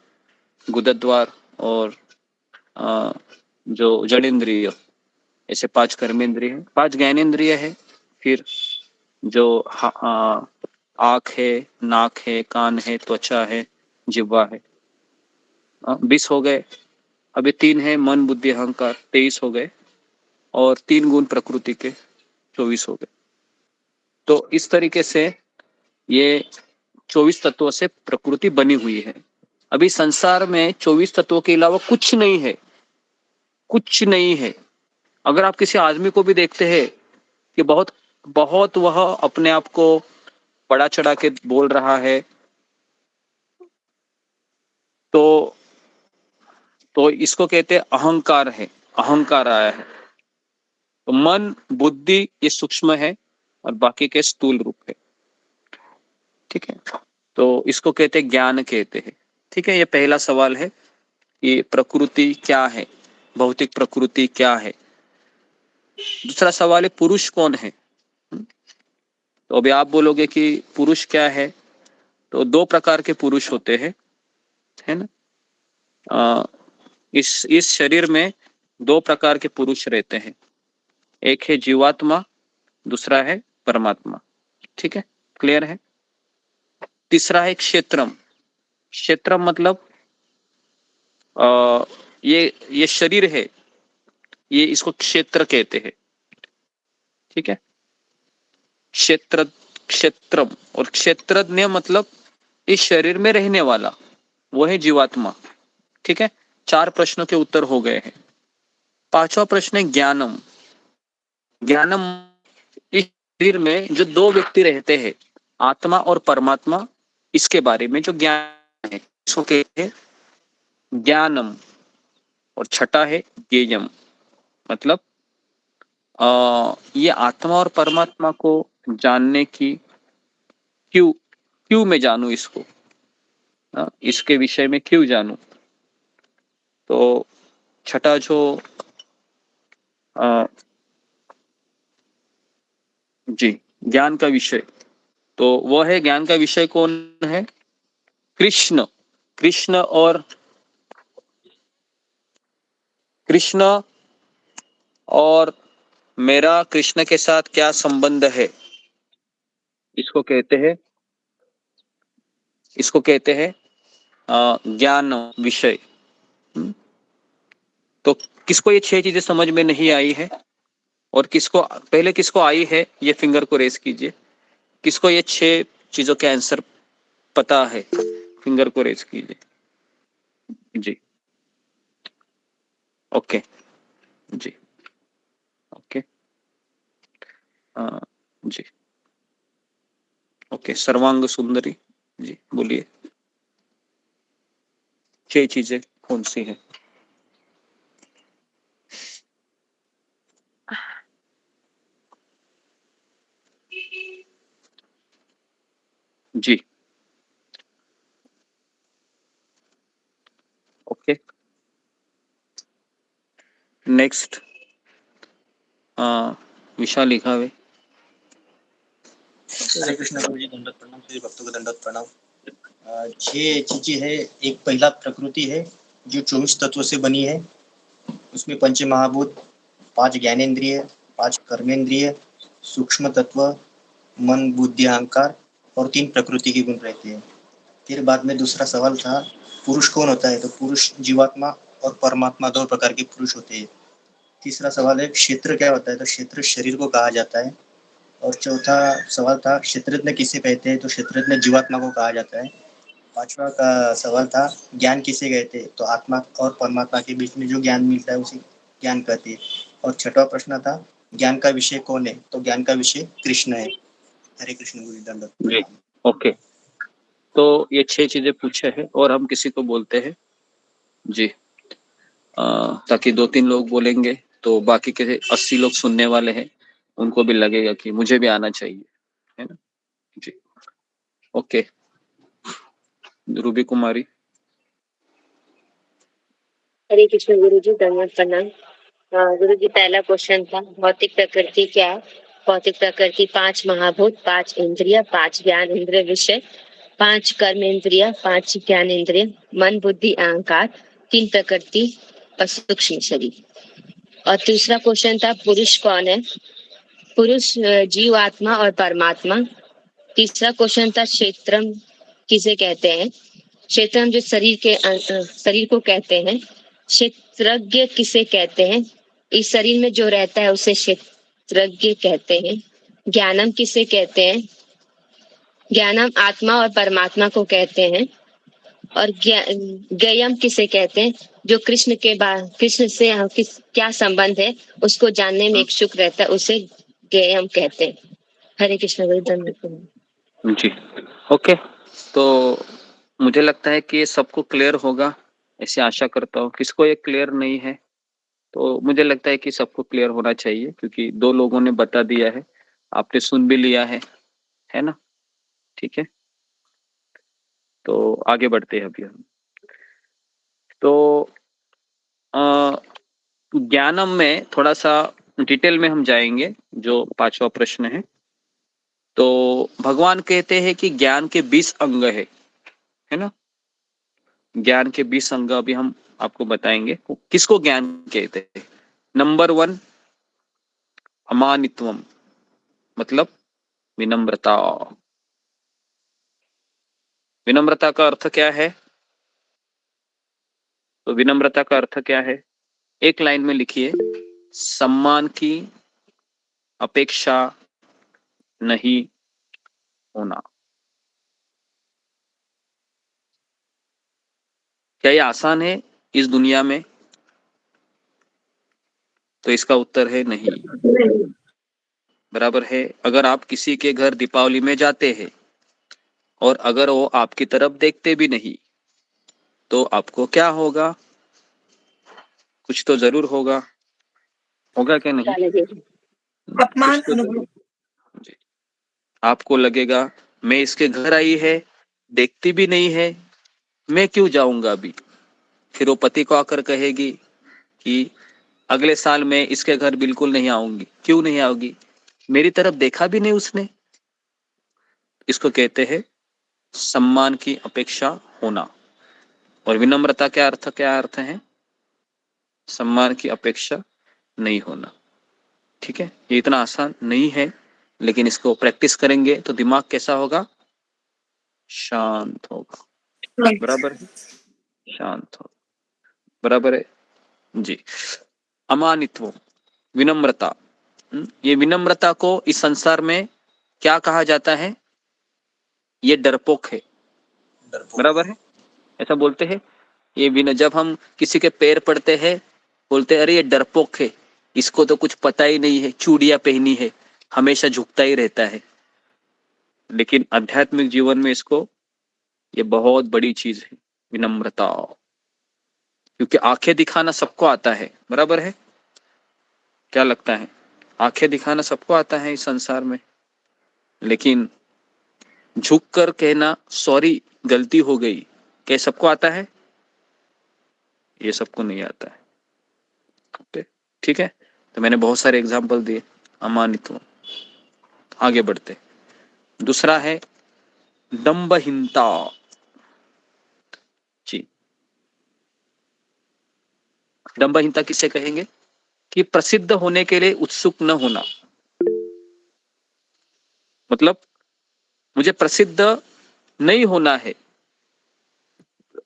गुदद्वार और जो जड़ेंद्रिय, ऐसे 5 कर्मेंद्रिय है। 5 ज्ञानेंद्रिय है। फिर जो आँख है, नाक है, कान है, त्वचा है, जिह्वा है। 20 हो गए। अभी 3 है, मन, बुद्धि, अहंकार, 23 हो गए। और 3 गुण प्रकृति के, 24 हो गए। तो इस तरीके से ये 24 तत्वों से प्रकृति बनी हुई है। अभी संसार में 24 तत्वों के अलावा कुछ नहीं है, कुछ नहीं है। अगर आप किसी आदमी को भी देखते हैं कि बहुत बहुत वह अपने आप को बड़ा चढ़ा के बोल रहा है, तो इसको कहते हैं अहंकार है, अहंकार आया है। तो मन, बुद्धि ये सूक्ष्म है और बाकी के स्थूल रूप है। ठीक है, तो इसको कहते हैं ज्ञान कहते हैं। ठीक है, ये पहला सवाल है, ये प्रकृति क्या है, भौतिक प्रकृति क्या है। दूसरा सवाल है पुरुष कौन है। तो अभी आप बोलोगे कि पुरुष क्या है, तो 2 प्रकार के पुरुष होते हैं, है ना। इस शरीर में 2 प्रकार के पुरुष रहते हैं, एक है जीवात्मा, दूसरा है परमात्मा। ठीक है, क्लियर है। तीसरा है क्षेत्रम। क्षेत्रम मतलब ये शरीर है, ये इसको क्षेत्र कहते हैं। ठीक है, क्षेत्र, क्षेत्रम। और क्षेत्रज्ञ मतलब इस शरीर में रहने वाला, वो है जीवात्मा। ठीक है, 4 प्रश्नों के उत्तर हो गए हैं। 5वां प्रश्न है ज्ञानम। ज्ञानम, इस शरीर में जो 2 व्यक्ति रहते हैं, आत्मा और परमात्मा, इसके बारे में जो ज्ञान है, इसको कहते हैं ज्ञानम। और छठा है ज्ञेयम, मतलब ये आत्मा और परमात्मा को जानने की, क्यों क्यों मैं जानूं इसको, इसके विषय में क्यों जानूं। तो छठा जो जी ज्ञान का विषय, तो वो है, ज्ञान का विषय कौन है, कृष्ण। कृष्ण और मेरा कृष्ण के साथ क्या संबंध है, इसको कहते हैं ज्ञान विषय। तो किसको ये 6 चीजें समझ में नहीं आई है, और किसको आई है, ये फिंगर को रेस कीजिए। किसको ये 6 चीजों के आंसर पता है, फिंगर को रेस कीजिए। जी, ओके, जी, ओके, जी, ओके। सर्वांग सुंदरी जी, बोलिए 6 चीजें कौन सी है। जी, ओके। नेक्स्ट विशाल लिखा हुए। हरे कृष्ण गुरु जी, दंडवत प्रणाम, सभी भक्तों को दंडवत प्रणाम। 6 चीजें है। एक पहला प्रकृति है जो 24 तत्वों से बनी है। उसमें पंच महाभूत, 5 ज्ञानेंद्रिय, 5 कर्मेंद्रिय, सूक्ष्म तत्व, मन, बुद्धि, अहंकार और 3 प्रकृति के गुण रहते हैं। फिर बाद में दूसरा सवाल था, पुरुष कौन होता है? तो पुरुष जीवात्मा और परमात्मा 2 प्रकार के पुरुष होते हैं। तीसरा सवाल है, क्षेत्र क्या होता है? तो क्षेत्र शरीर को कहा जाता है। और चौथा सवाल था, क्षेत्रज्ञ किसे कहते हैं? तो क्षेत्रज्ञ जीवात्मा को कहा जाता है। पांचवा का सवाल था, ज्ञान किसे कहते हैं? तो आत्मा और परमात्मा के बीच में जो ज्ञान मिलता है उसे ज्ञान कहते हैं। और छठवां प्रश्न था, ज्ञान का विषय कौन है? तो ज्ञान का विषय कृष्ण है। हरे कृष्ण गुरु दंडवत प्रणाम। ओके, तो ये 6 चीजें पूछे हैं और हम किसी को बोलते हैं जी, ताकि 2-3 लोग बोलेंगे तो बाकी के 80 लोग सुनने वाले हैं, उनको भी लगेगा कि मुझे भी आना चाहिए, है ना जी। ओके, रूबी कुमारी। हरे कृष्ण गुरु जी, दंडवत प्रणाम। गुरु जी, पहला क्वेश्चन था, भौतिक प्रकृति क्या है? भौतिक प्रकृति 5 महाभूत, 5 इंद्रिय, 5 ज्ञान इंद्रिय विषय, 5 कर्म इंद्रिय, 5 ज्ञान इंद्रिय, मन, बुद्धि, अहंकार, 3 प्रकृति और सूक्ष्म शरीर। और तीसरा क्वेश्चन था, पुरुष कौन है? पुरुष जीव, आत्मा और परमात्मा। तीसरा क्वेश्चन था, क्षेत्रम किसे कहते हैं? क्षेत्रम जो शरीर को कहते हैं। क्षेत्रज्ञ किसे कहते हैं? इस शरीर में जो रहता है उसे क्षेत्रज्ञ कहते हैं। ज्ञानम किसे कहते हैं? ज्ञानम आत्मा और परमात्मा को कहते हैं। और ज्ञेयम किसे कहते हैं? जो कृष्ण के बाद कृष्ण से क्या संबंध है उसको जानने में इच्छुक रहता है, उसे ज्ञेयम कहते हैं। हरे कृष्ण गुरु धन्यवाद जी। ओके, तो मुझे लगता है कि ये सबको क्लियर होगा, ऐसे आशा करता हूँ। किसको ये क्लियर नहीं है तो मुझे लगता है कि सबको क्लियर होना चाहिए, क्योंकि 2 लोगों ने बता दिया है, आपने सुन भी लिया है ना? ठीक है, तो आगे बढ़ते हैं अभी हम। तो ज्ञानम में थोड़ा सा डिटेल में हम जाएंगे, जो 5वां प्रश्न है। तो भगवान कहते हैं कि ज्ञान के 20 अंग है ना? ज्ञान के 20 अंग अभी हम आपको बताएंगे। किसको ज्ञान कहते हैं? नंबर 1, अमानित्वम, मतलब विनम्रता। विनम्रता का अर्थ क्या है? तो विनम्रता का अर्थ क्या है? एक लाइन में लिखिए, सम्मान की अपेक्षा नहीं होना। क्या ये आसान है इस दुनिया में? तो इसका उत्तर है नहीं। बराबर है। अगर आप किसी के घर दीपावली में जाते हैं और अगर वो आपकी तरफ देखते भी नहीं तो आपको क्या होगा? कुछ तो जरूर होगा क्या नहीं? अपमान जी, आपको लगेगा मैं इसके घर आई है, देखती भी नहीं है, मैं क्यों जाऊंगा अभी। फिर वो पति को आकर कहेगी कि अगले साल मैं इसके घर बिल्कुल नहीं आऊंगी। क्यों नहीं आओगी? मेरी तरफ देखा भी नहीं उसने। इसको कहते हैं सम्मान की अपेक्षा होना। और विनम्रता क्या अर्थ है? सम्मान की अपेक्षा नहीं होना। ठीक है, ये इतना आसान नहीं है, लेकिन इसको प्रैक्टिस करेंगे तो दिमाग कैसा होगा? शांत होगा। बराबर है, शांत हो। बराबर है जी। अमानित्व, विनम्रता। ये विनम्रता को इस संसार में क्या कहा जाता है? ये डरपोक है। बराबर है, ऐसा बोलते हैं। ये जब हम किसी के पैर पड़ते हैं, बोलते हैं अरे ये डरपोक है, इसको तो कुछ पता ही नहीं है, चूड़ियां पहनी है, हमेशा झुकता ही रहता है। लेकिन आध्यात्मिक जीवन में इसको ये बहुत बड़ी चीज है, विनम्रता। क्योंकि आंखें दिखाना सबको आता है। बराबर है, क्या लगता है? आंखें दिखाना सबको आता है इस संसार में, लेकिन झुक कर कहना सॉरी गलती हो गई, क्या सबको आता है? ये सबको नहीं आता है। ठीक है, तो तो मैंने बहुत सारे एग्जाम्पल दिए अमानित हो। आगे बढ़ते, दूसरा है दंभहीनता। जी, दंभहीनता किसे कहेंगे? कि प्रसिद्ध होने के लिए उत्सुक न होना। मतलब मुझे प्रसिद्ध नहीं होना है।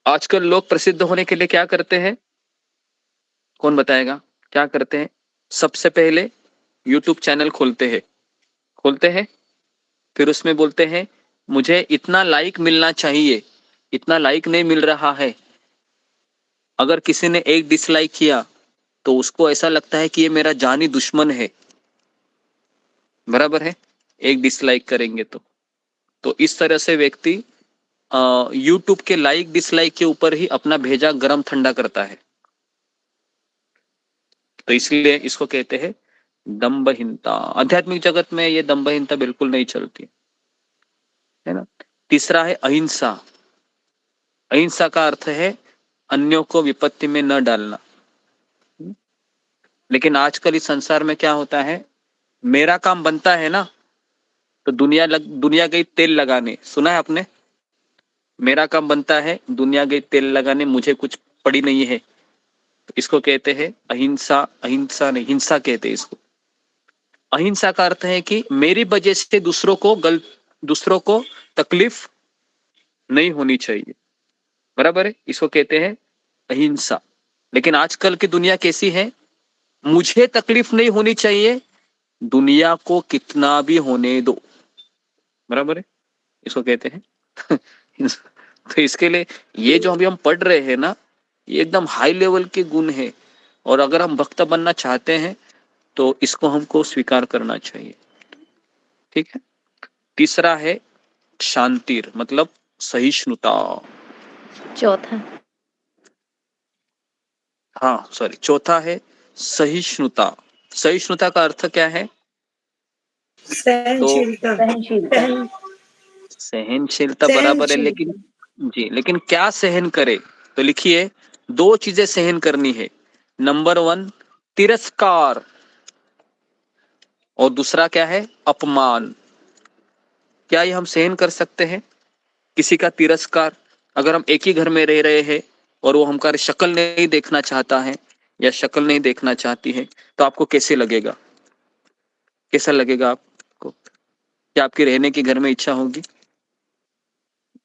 आजकल लोग प्रसिद्ध होने के लिए क्या करते हैं? कौन बताएगा क्या करते हैं? सबसे पहले YouTube चैनल खोलते हैं, फिर उसमें बोलते हैं मुझे इतना लाइक मिलना चाहिए, इतना लाइक नहीं मिल रहा है। अगर किसी ने एक डिसलाइक किया तो उसको ऐसा लगता है कि ये मेरा जानी दुश्मन है। बराबर है? एक डिसलाइक करेंगे तो इस तरह से व्यक्ति यूट्यूब के लाइक डिसलाइक के ऊपर ही अपना भेजा गरम ठंडा करता है। तो इसलिए इसको कहते हैं दंभहीनता। आध्यात्मिक जगत में ये दंभहीनता बिल्कुल नहीं चलती है ना। तीसरा है अहिंसा। अहिंसा का अर्थ है अन्यों को विपत्ति में न डालना। लेकिन आजकल इस संसार में क्या होता है, मेरा काम बनता है ना तो दुनिया गई तेल लगाने। सुना है आपने? मेरा काम बनता है, दुनिया गई तेल लगाने, मुझे कुछ पड़ी नहीं है। तो इसको कहते हैं अहिंसा। अहिंसा नहीं, हिंसा कहते हैं इसको। अहिंसा का अर्थ है कि मेरी वजह से दूसरों को तकलीफ नहीं होनी चाहिए। बराबर है? इसको कहते हैं अहिंसा। लेकिन आजकल की दुनिया कैसी है? मुझे तकलीफ नहीं होनी चाहिए, दुनिया को कितना भी होने दो। बराबर है? इसको कहते हैं तो इसके लिए ये जो अभी हम पढ़ रहे हैं ना, ये एकदम हाई लेवल के गुण है। और अगर हम भक्त बनना चाहते हैं तो इसको हमको स्वीकार करना चाहिए। ठीक है। तीसरा है शांतिर, मतलब सहिष्णुता। चौथा हाँ सॉरी, चौथा है सहिष्णुता। सहिष्णुता का अर्थ क्या है? तो सहनशीलता। सहनशीलता बराबर है, लेकिन जी, लेकिन क्या सहन करे? तो लिखिए, दो चीजें सहन करनी है। नंबर 1 तिरस्कार, और दूसरा क्या है? अपमान। क्या ये हम सहन कर सकते हैं? किसी का तिरस्कार। अगर हम एक ही घर में रह रहे हैं और वो हमारी शक्ल नहीं देखना चाहता है या शक्ल नहीं देखना चाहती है, तो आपको कैसे लगेगा? कैसा लगेगा आपको? क्या आपकी रहने की घर में इच्छा होगी?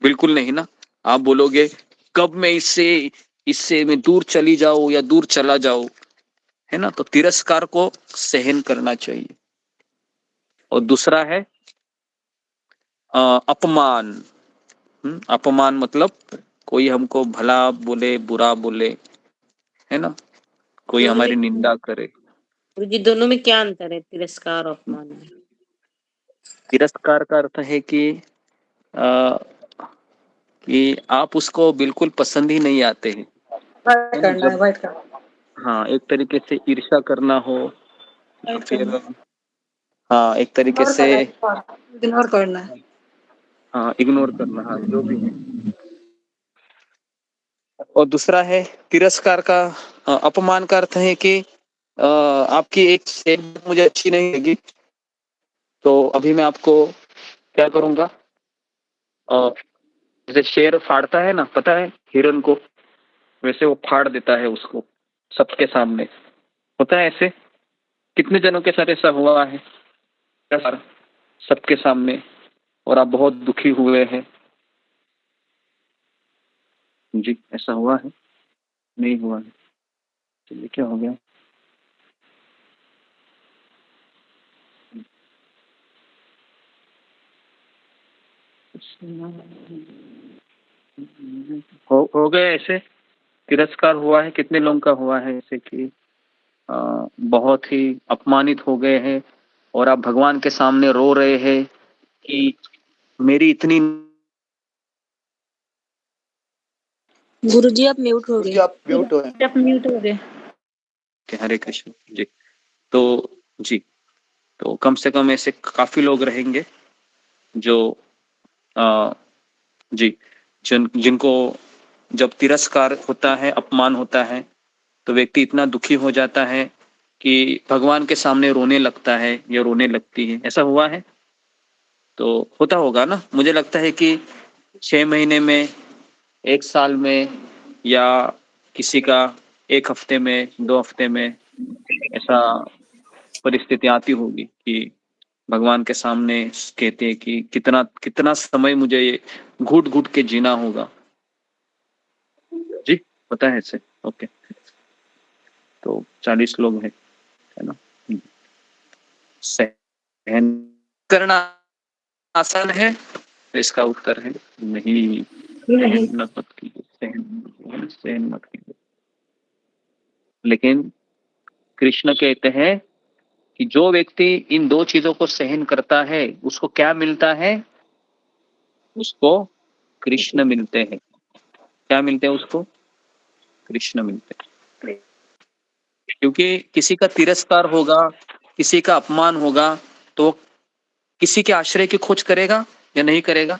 बिल्कुल नहीं ना। आप बोलोगे कब मैं इससे इससे मैं दूर चली जाऊं या दूर चला जाऊं, है ना। तो तिरस्कार को सहन करना चाहिए। और दूसरा है अपमान। अपमान मतलब कोई हमको भला बोले, बुरा बोले, है ना, कोई दोनों में हमारी निंदा करे। गुरुजी दोनों में क्या अंतर है, तिरस्कार और अपमान में? तिरस्कार का अर्थ है आ, कि आप उसको बिल्कुल पसंद ही नहीं आते हैं, है ना। जब हाँ, एक तरीके से ईर्ष्या करना हो या फिर हाँ एक तरीके से इग्नोर करना है। हाँ इग्नोर करना, हाँ जो भी है। और दूसरा है तिरस्कार का अपमान का अर्थ है कि आपकी एक बात मुझे अच्छी नहीं लगी, तो अभी मैं आपको क्या करूंगा, जैसे शेर फाड़ता है ना, पता है हिरन को, वैसे वो फाड़ देता है उसको सबके सामने। होता है ऐसे? कितने जनों के साथ ऐसा हुआ है? सबके सामने, और आप बहुत दुखी हुए हैं। जी, ऐसा हुआ है? नहीं हुआ है? चलिए, क्या हो गया? हो गए ऐसे? तिरस्कार हुआ है? कितने लोगों का हुआ है ऐसे कि बहुत ही अपमानित हो गए हैं और आप भगवान के सामने रो रहे हैं कि मेरी इतनी। गुरुजी आप म्यूट हो गए। आप म्यूट हो गए। आप म्यूट हो गए। हरे कृष्ण जी। तो जी, तो कम से कम ऐसे काफी लोग रहेंगे जो जी, जिनको जब तिरस्कार होता है, अपमान होता है, तो व्यक्ति इतना दुखी हो जाता है कि भगवान के सामने रोने लगता है या रोने लगती है, ऐसा हुआ है? तो होता होगा ना। मुझे लगता है कि 6 महीने में, 1 साल में, या किसी का 1 हफ्ते में, 2 हफ्ते में ऐसा परिस्थिति आती होगी कि भगवान के सामने कहते हैं कि कितना कितना समय मुझे ये घुट घुट के जीना होगा। जी, पता है ऐसे? ओके, तो 40 लोग हैं, है ना। सहन करना आसान है? इसका उत्तर है नहीं। सहन मत कीजिए, सहन मत कीजिए। लेकिन कृष्ण कहते हैं कि जो व्यक्ति इन 2 चीजों को सहन करता है उसको क्या मिलता है? उसको कृष्ण मिलते हैं। क्या मिलते हैं उसको? कृष्ण मिलते हैं। क्योंकि किसी का तिरस्कार होगा, किसी का अपमान होगा, तो किसी के आश्रय की खोज करेगा या नहीं करेगा?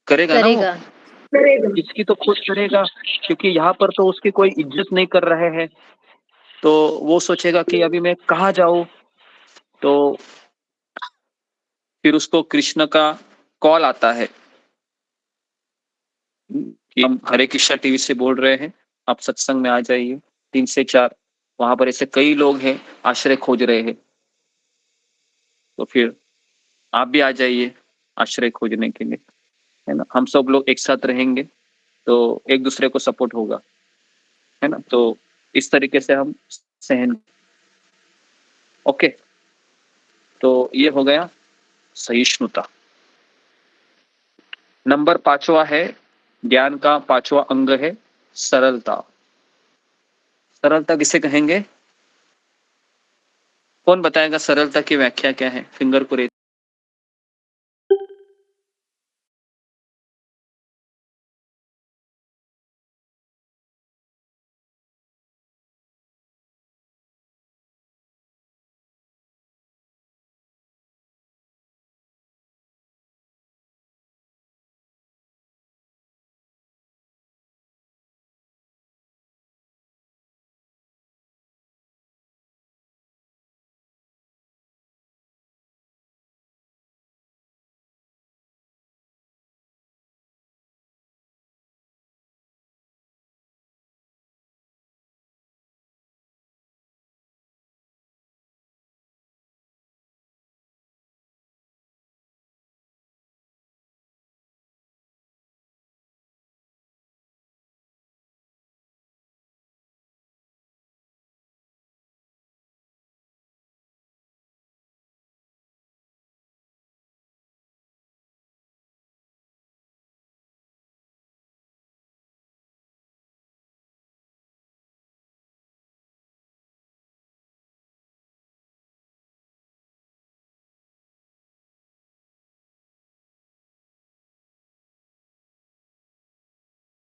करेगा ना वो। इसकी तो खोज करेगा, क्योंकि यहाँ पर तो उसकी कोई इज्जत नहीं कर रहे हैं, तो वो सोचेगा कि अभी मैं कहाँ जाऊं। तो फिर उसको कृष्ण का कॉल आता है कि हम हरे कृष्णा टीवी से बोल रहे हैं, आप सत्संग में आ जाइए 3 से 4। वहां पर ऐसे कई लोग हैं आश्रय खोज रहे हैं, तो फिर आप भी आ जाइए आश्रय खोजने के लिए, है ना। हम सब लोग एक साथ रहेंगे तो एक दूसरे को सपोर्ट होगा, है ना। तो इस तरीके से हम सहन। ओके, तो ये हो गया सहिष्णुता। नंबर 5वां है, ज्ञान का 5वां अंग है सरलता। सरलता किसे कहेंगे? कौन बताएगा सरलता की व्याख्या क्या है? फिंगर को